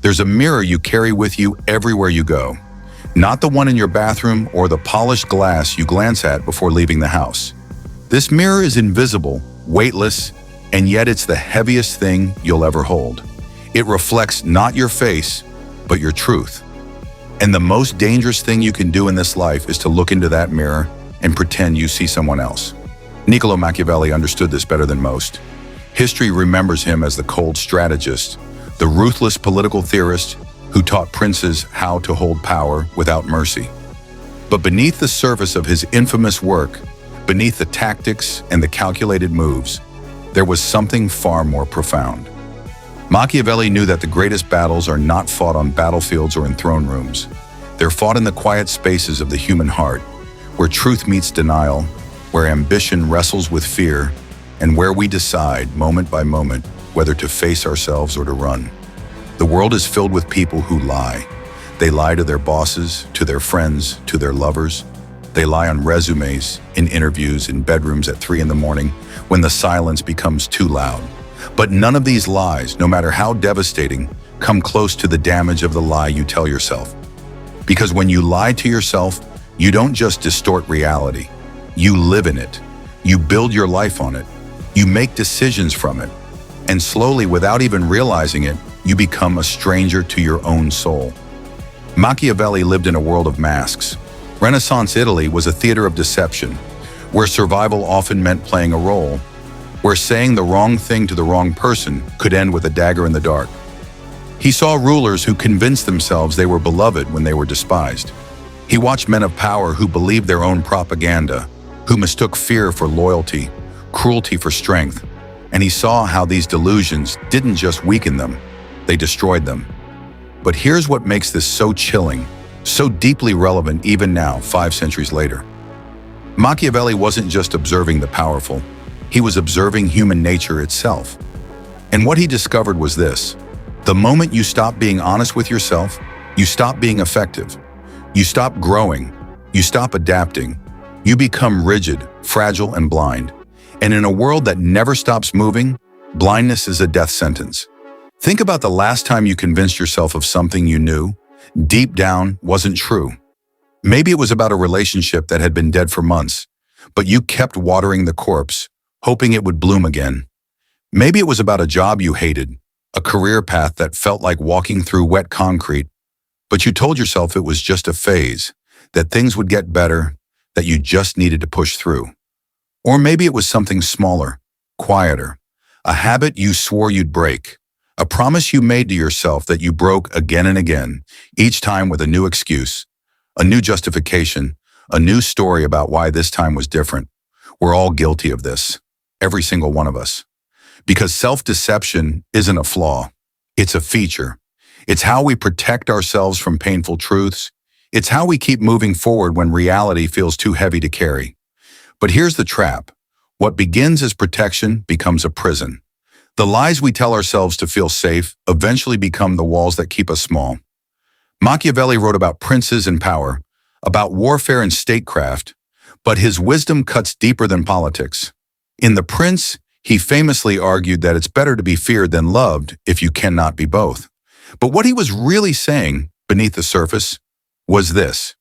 There's a mirror you carry with you everywhere you go. Not the one in your bathroom or the polished glass you glance at before leaving the house. This mirror is invisible, weightless, and yet it's the heaviest thing you'll ever hold. It reflects not your face, but your truth. And the most dangerous thing you can do in this life is to look into that mirror and pretend you see someone else. Niccolo Machiavelli understood this better than most. History remembers him as the cold strategist, the ruthless political theorist who taught princes how to hold power without mercy. But beneath the surface of his infamous work, beneath the tactics and the calculated moves, there was something far more profound. Machiavelli knew that the greatest battles are not fought on battlefields or in throne rooms. They're fought in the quiet spaces of the human heart, where truth meets denial, where ambition wrestles with fear, and where we decide, moment by moment, whether to face ourselves or to run. The world is filled with people who lie. They lie to their bosses, to their friends, to their lovers. They lie on resumes, in interviews, in bedrooms at 3 in the morning, when the silence becomes too loud. But none of these lies, no matter how devastating, come close to the damage of the lie you tell yourself. Because when you lie to yourself, you don't just distort reality. You live in it. You build your life on it. You make decisions from it. And slowly, without even realizing it, you become a stranger to your own soul. Machiavelli lived in a world of masks. Renaissance Italy was a theater of deception, where survival often meant playing a role, where saying the wrong thing to the wrong person could end with a dagger in the dark. He saw rulers who convinced themselves they were beloved when they were despised. He watched men of power who believed their own propaganda, who mistook fear for loyalty, cruelty for strength, and he saw how these delusions didn't just weaken them, they destroyed them. But here's what makes this so chilling, so deeply relevant even now, 5 centuries later. Machiavelli wasn't just observing the powerful, he was observing human nature itself. And what he discovered was this: the moment you stop being honest with yourself, you stop being effective. You stop growing, you stop adapting, you become rigid, fragile, and blind. And in a world that never stops moving, blindness is a death sentence. Think about the last time you convinced yourself of something you knew, deep down, wasn't true. Maybe it was about a relationship that had been dead for months, but you kept watering the corpse, hoping it would bloom again. Maybe it was about a job you hated, a career path that felt like walking through wet concrete, but you told yourself it was just a phase, that things would get better, that you just needed to push through. Or maybe it was something smaller, quieter, a habit you swore you'd break, a promise you made to yourself that you broke again and again, each time with a new excuse, a new justification, a new story about why this time was different. We're all guilty of this, every single one of us. Because self-deception isn't a flaw, it's a feature. It's how we protect ourselves from painful truths. It's how we keep moving forward when reality feels too heavy to carry. But here's the trap. What begins as protection becomes a prison. The lies we tell ourselves to feel safe eventually become the walls that keep us small. Machiavelli wrote about princes and power, about warfare and statecraft, but his wisdom cuts deeper than politics. In The Prince, he famously argued that it's better to be feared than loved if you cannot be both. But what he was really saying, beneath the surface, was this: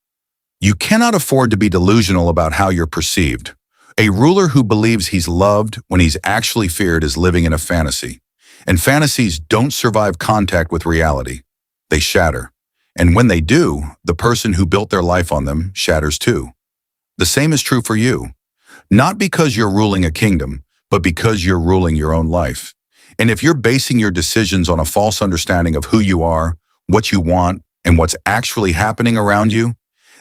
you cannot afford to be delusional about how you're perceived. A ruler who believes he's loved when he's actually feared is living in a fantasy. And fantasies don't survive contact with reality. They shatter. And when they do, the person who built their life on them shatters too. The same is true for you. Not because you're ruling a kingdom, but because you're ruling your own life. And if you're basing your decisions on a false understanding of who you are, what you want, and what's actually happening around you,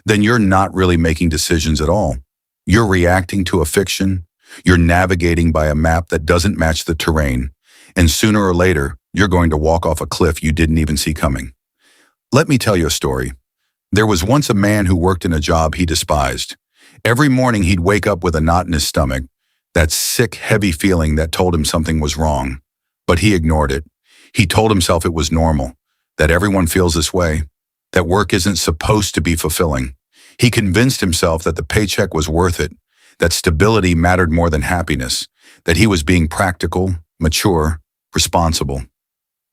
then you're not really making decisions at all. You're reacting to a fiction. You're navigating by a map that doesn't match the terrain. And sooner or later, you're going to walk off a cliff you didn't even see coming. Let me tell you a story. There was once a man who worked in a job he despised. Every morning he'd wake up with a knot in his stomach, that sick, heavy feeling that told him something was wrong. But he ignored it. He told himself it was normal, that everyone feels this way, that work isn't supposed to be fulfilling. He convinced himself that the paycheck was worth it, that stability mattered more than happiness, that he was being practical, mature, responsible.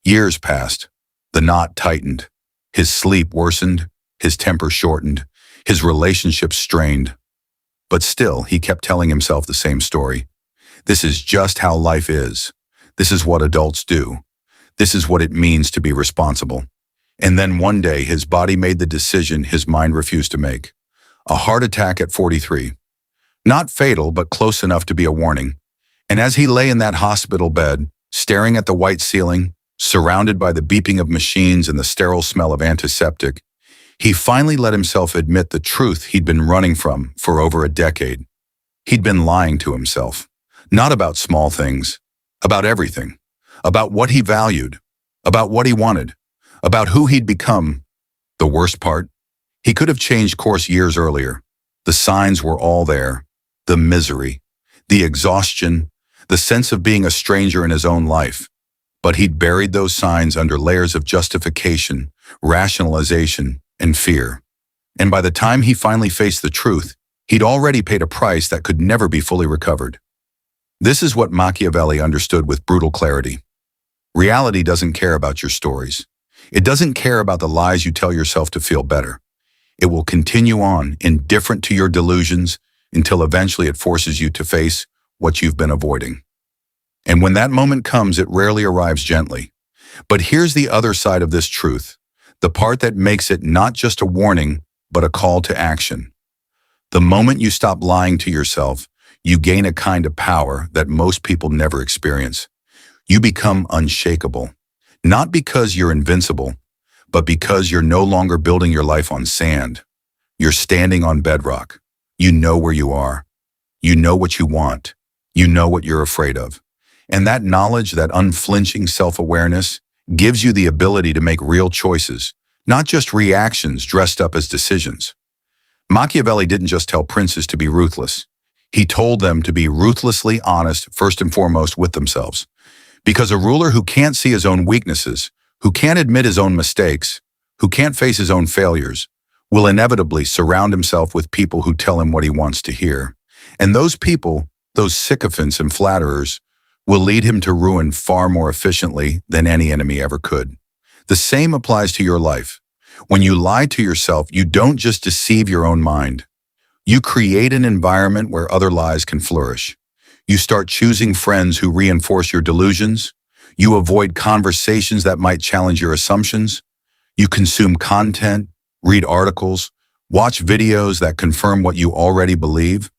Years passed. The knot tightened. His sleep worsened, his temper shortened, his relationships strained. But still, he kept telling himself the same story. This is just how life is. This is what adults do. This is what it means to be responsible. And then one day, his body made the decision his mind refused to make. A heart attack at 43. Not fatal, but close enough to be a warning. And as he lay in that hospital bed, staring at the white ceiling, surrounded by the beeping of machines and the sterile smell of antiseptic, he finally let himself admit the truth he'd been running from for over a decade. He'd been lying to himself. Not about small things, about everything. About what he valued, about what he wanted, about who he'd become. The worst part? He could have changed course years earlier. The signs were all there. The misery, the exhaustion, the sense of being a stranger in his own life. But he'd buried those signs under layers of justification, rationalization, and fear. And by the time he finally faced the truth, he'd already paid a price that could never be fully recovered. This is what Machiavelli understood with brutal clarity. Reality doesn't care about your stories. It doesn't care about the lies you tell yourself to feel better. It will continue on, indifferent to your delusions, until eventually it forces you to face what you've been avoiding. And when that moment comes, it rarely arrives gently. But here's the other side of this truth, the part that makes it not just a warning, but a call to action. The moment you stop lying to yourself, you gain a kind of power that most people never experience. You become unshakable, not because you're invincible, but because you're no longer building your life on sand. You're standing on bedrock. You know where you are. You know what you want. You know what you're afraid of. And that knowledge, that unflinching self-awareness, gives you the ability to make real choices, not just reactions dressed up as decisions. Machiavelli didn't just tell princes to be ruthless. He told them to be ruthlessly honest, first and foremost, with themselves. Because a ruler who can't see his own weaknesses, who can't admit his own mistakes, who can't face his own failures, will inevitably surround himself with people who tell him what he wants to hear. And those people, those sycophants and flatterers, will lead him to ruin far more efficiently than any enemy ever could. The same applies to your life. When you lie to yourself, you don't just deceive your own mind. You create an environment where other lies can flourish. You start choosing friends who reinforce your delusions. You avoid conversations that might challenge your assumptions. You consume content, read articles, watch videos that confirm what you already believe,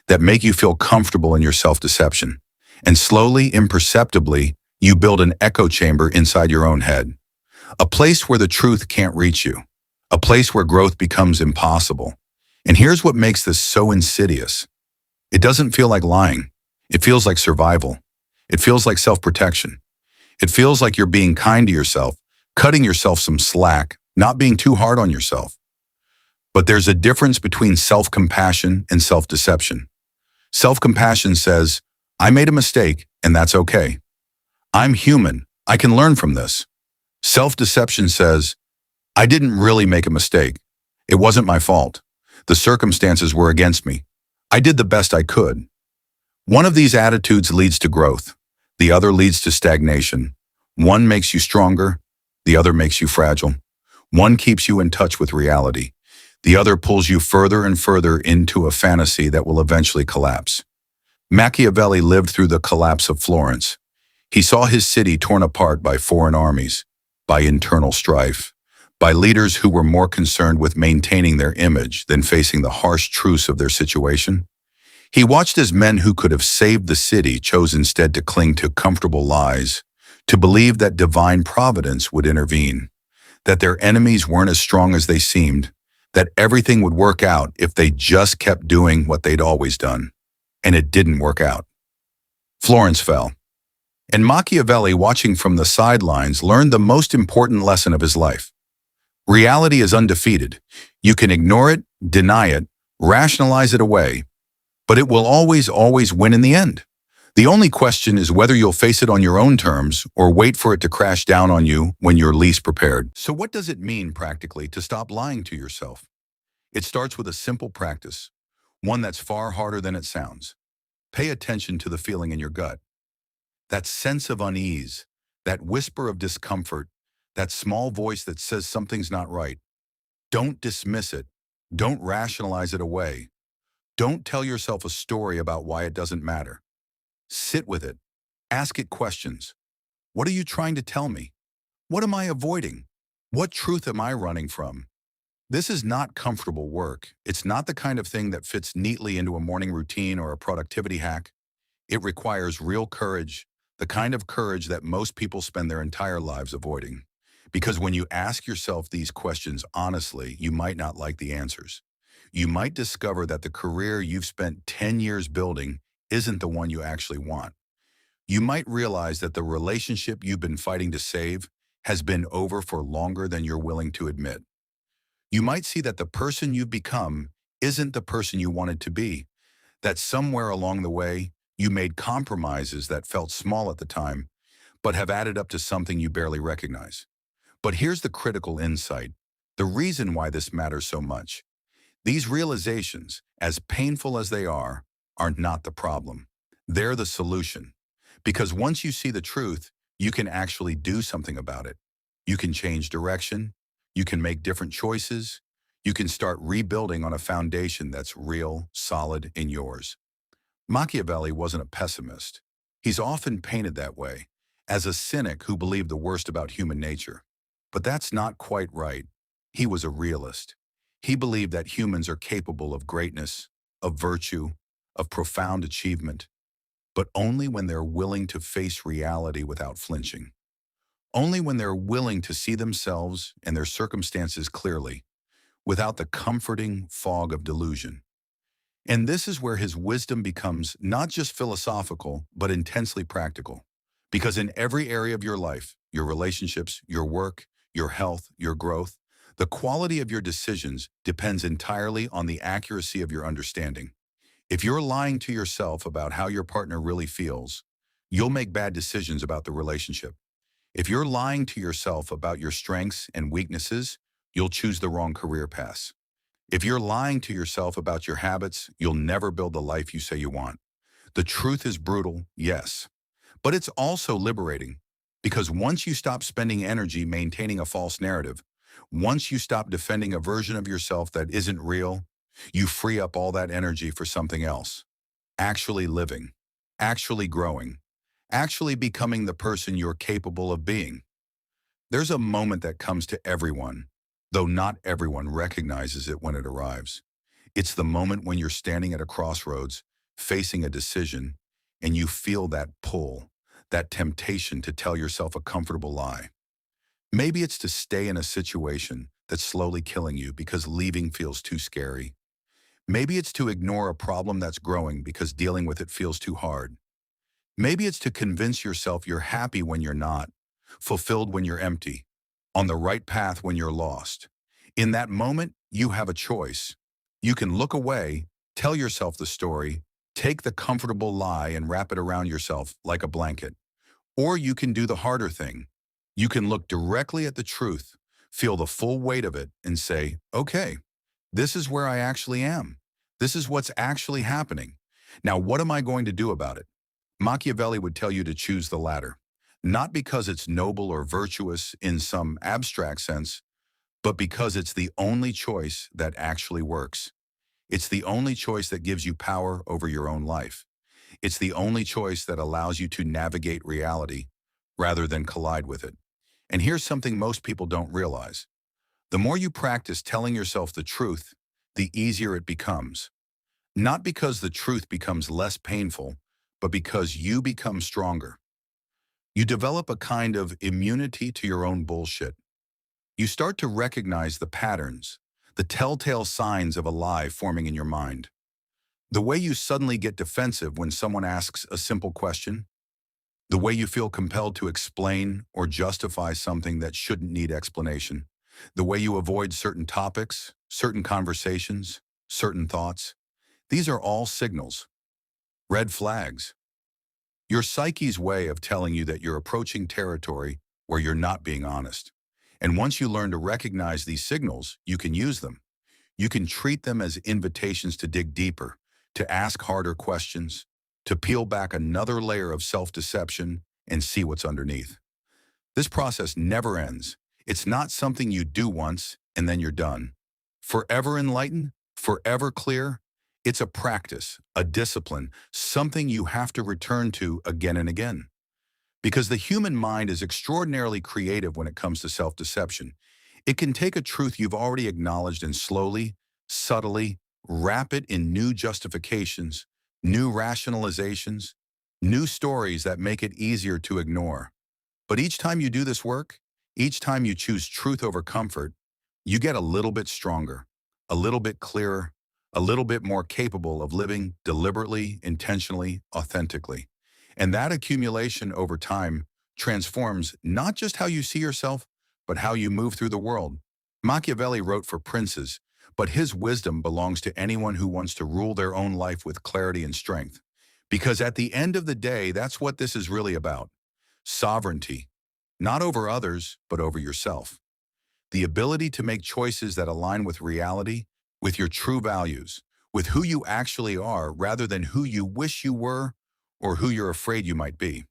that make you feel comfortable in your self-deception. And slowly, imperceptibly, you build an echo chamber inside your own head. A place where the truth can't reach you. A place where growth becomes impossible. And here's what makes this so insidious. It doesn't feel like lying. It feels like survival. It feels like self-protection. It feels like you're being kind to yourself, cutting yourself some slack, not being too hard on yourself. But there's a difference between self-compassion and self-deception. Self-compassion says, I made a mistake, and that's okay. I'm human. I can learn from this. Self-deception says, I didn't really make a mistake. It wasn't my fault. The circumstances were against me. I did the best I could. One of these attitudes leads to growth. The other leads to stagnation. One makes you stronger. The other makes you fragile. One keeps you in touch with reality. The other pulls you further and further into a fantasy that will eventually collapse. Machiavelli lived through the collapse of Florence. He saw his city torn apart by foreign armies, by internal strife, by leaders who were more concerned with maintaining their image than facing the harsh truths of their situation. He watched as men who could have saved the city chose instead to cling to comfortable lies, to believe that divine providence would intervene, that their enemies weren't as strong as they seemed, that everything would work out if they just kept doing what they'd always done. And it didn't work out. Florence fell. And Machiavelli, watching from the sidelines, learned the most important lesson of his life. Reality is undefeated. You can ignore it, deny it, rationalize it away, but it will always win in the end. The only question is whether you'll face it on your own terms or wait for it to crash down on you when you're least prepared. So what does it mean practically to stop lying to yourself? It starts with a simple practice, one that's far harder than it sounds. Pay attention to the feeling in your gut. That sense of unease, that whisper of discomfort, that small voice that says something's not right. Don't dismiss it. Don't rationalize it away. Don't tell yourself a story about why it doesn't matter. Sit with it. Ask it questions. What are you trying to tell me? What am I avoiding? What truth am I running from? This is not comfortable work. It's not the kind of thing that fits neatly into a morning routine or a productivity hack. It requires real courage, the kind of courage that most people spend their entire lives avoiding. Because when you ask yourself these questions honestly, you might not like the answers. You might discover that the career you've spent 10 years building isn't the one you actually want. You might realize that the relationship you've been fighting to save has been over for longer than you're willing to admit. You might see that the person you've become isn't the person you wanted to be, that somewhere along the way, you made compromises that felt small at the time, but have added up to something you barely recognize. But here's the critical insight, the reason why this matters so much. These realizations, as painful as they are not the problem. They're the solution. Because once you see the truth, you can actually do something about it. You can change direction. You can make different choices. You can start rebuilding on a foundation that's real, solid, and yours. Machiavelli wasn't a pessimist. He's often painted that way, as a cynic who believed the worst about human nature. But that's not quite right. He was a realist. He believed that humans are capable of greatness, of virtue, of profound achievement, but only when they're willing to face reality without flinching. Only when they're willing to see themselves and their circumstances clearly, without the comforting fog of delusion. And this is where his wisdom becomes not just philosophical, but intensely practical. Because in every area of your life, your relationships, your work, your health, your growth, the quality of your decisions depends entirely on the accuracy of your understanding. If you're lying to yourself about how your partner really feels, you'll make bad decisions about the relationship. If you're lying to yourself about your strengths and weaknesses, you'll choose the wrong career path. If you're lying to yourself about your habits, you'll never build the life you say you want. The truth is brutal, yes, but it's also liberating. Because once you stop spending energy maintaining a false narrative, once you stop defending a version of yourself that isn't real, you free up all that energy for something else. Actually living, actually growing, actually becoming the person you're capable of being. There's a moment that comes to everyone, though not everyone recognizes it when it arrives. It's the moment when you're standing at a crossroads, facing a decision, and you feel that pull, that temptation to tell yourself a comfortable lie. Maybe it's to stay in a situation that's slowly killing you because leaving feels too scary. Maybe it's to ignore a problem that's growing because dealing with it feels too hard. Maybe it's to convince yourself you're happy when you're not, fulfilled when you're empty, on the right path when you're lost. In that moment, you have a choice. You can look away, tell yourself the story, take the comfortable lie and wrap it around yourself like a blanket. Or you can do the harder thing. You can look directly at the truth, feel the full weight of it, and say, okay, this is where I actually am. This is what's actually happening. Now, what am I going to do about it? Machiavelli would tell you to choose the latter, not because it's noble or virtuous in some abstract sense, but because it's the only choice that actually works. It's the only choice that gives you power over your own life. It's the only choice that allows you to navigate reality rather than collide with it. And here's something most people don't realize. The more you practice telling yourself the truth, the easier it becomes. Not because the truth becomes less painful, but because you become stronger. You develop a kind of immunity to your own bullshit. You start to recognize the patterns, the telltale signs of a lie forming in your mind. The way you suddenly get defensive when someone asks a simple question. The way you feel compelled to explain or justify something that shouldn't need explanation. The way you avoid certain topics, certain conversations, certain thoughts. These are all signals. Red flags. Your psyche's way of telling you that you're approaching territory where you're not being honest. And once you learn to recognize these signals, you can use them. You can treat them as invitations to dig deeper, to ask harder questions, to peel back another layer of self-deception and see what's underneath. This process never ends. It's not something you do once and then you're done. Forever enlightened, forever clear, it's a practice, a discipline, something you have to return to again and again. Because the human mind is extraordinarily creative when it comes to self-deception. It can take a truth you've already acknowledged and slowly, subtly, wrap it in new justifications, new rationalizations, new stories that make it easier to ignore. But each time you do this work, each time you choose truth over comfort, you get a little bit stronger, a little bit clearer, a little bit more capable of living deliberately, intentionally, authentically. And that accumulation over time transforms not just how you see yourself, but how you move through the world. Machiavelli wrote for princes, but his wisdom belongs to anyone who wants to rule their own life with clarity and strength. Because at the end of the day, that's what this is really about. Sovereignty, not over others, but over yourself. The ability to make choices that align with reality, with your true values, with who you actually are rather than who you wish you were or who you're afraid you might be.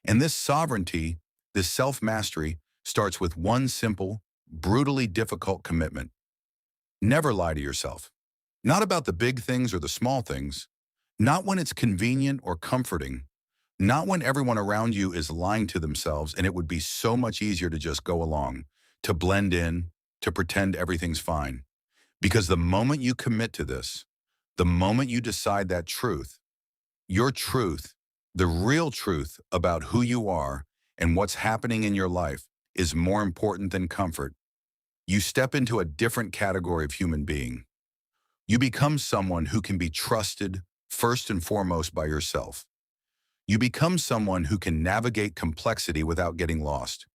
And this sovereignty, this self-mastery, starts with one simple, brutally difficult commitment. Never lie to yourself. Not about the big things or the small things, not when it's convenient or comforting, not when everyone around you is lying to themselves and it would be so much easier to just go along, to blend in, to pretend everything's fine. Because the moment you commit to this, the moment you decide that truth, your truth, the real truth about who you are and what's happening in your life is more important than comfort. You step into a different category of human being. You become someone who can be trusted first and foremost by yourself. You become someone who can navigate complexity without getting lost.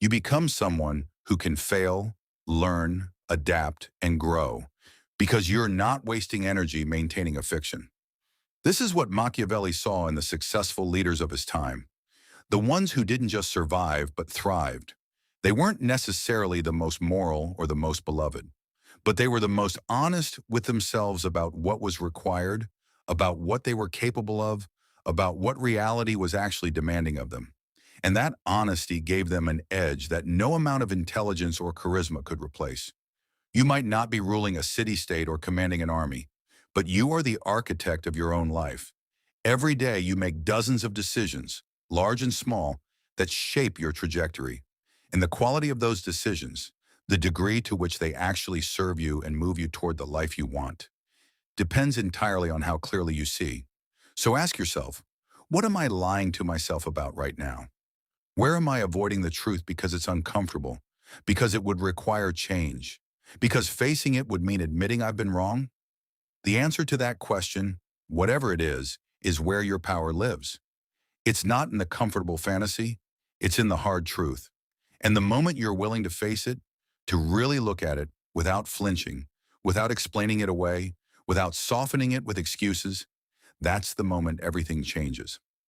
You become someone who can fail, learn, adapt, and grow because you're not wasting energy maintaining a fiction. This is what Machiavelli saw in the successful leaders of his time, the ones who didn't just survive but thrived. They weren't necessarily the most moral or the most beloved, but they were the most honest with themselves about what was required, about what they were capable of, about what reality was actually demanding of them. And that honesty gave them an edge that no amount of intelligence or charisma could replace. You might not be ruling a city-state or commanding an army, but you are the architect of your own life. Every day you make dozens of decisions, large and small, that shape your trajectory. And the quality of those decisions, the degree to which they actually serve you and move you toward the life you want, depends entirely on how clearly you see. So ask yourself, what am I lying to myself about right now? Where am I avoiding the truth because it's uncomfortable, because it would require change, because facing it would mean admitting I've been wrong? The answer to that question, whatever it is where your power lives. It's not in the comfortable fantasy, it's in the hard truth. And the moment you're willing to face it, to really look at it without flinching, without explaining it away, without softening it with excuses, that's the moment everything changes.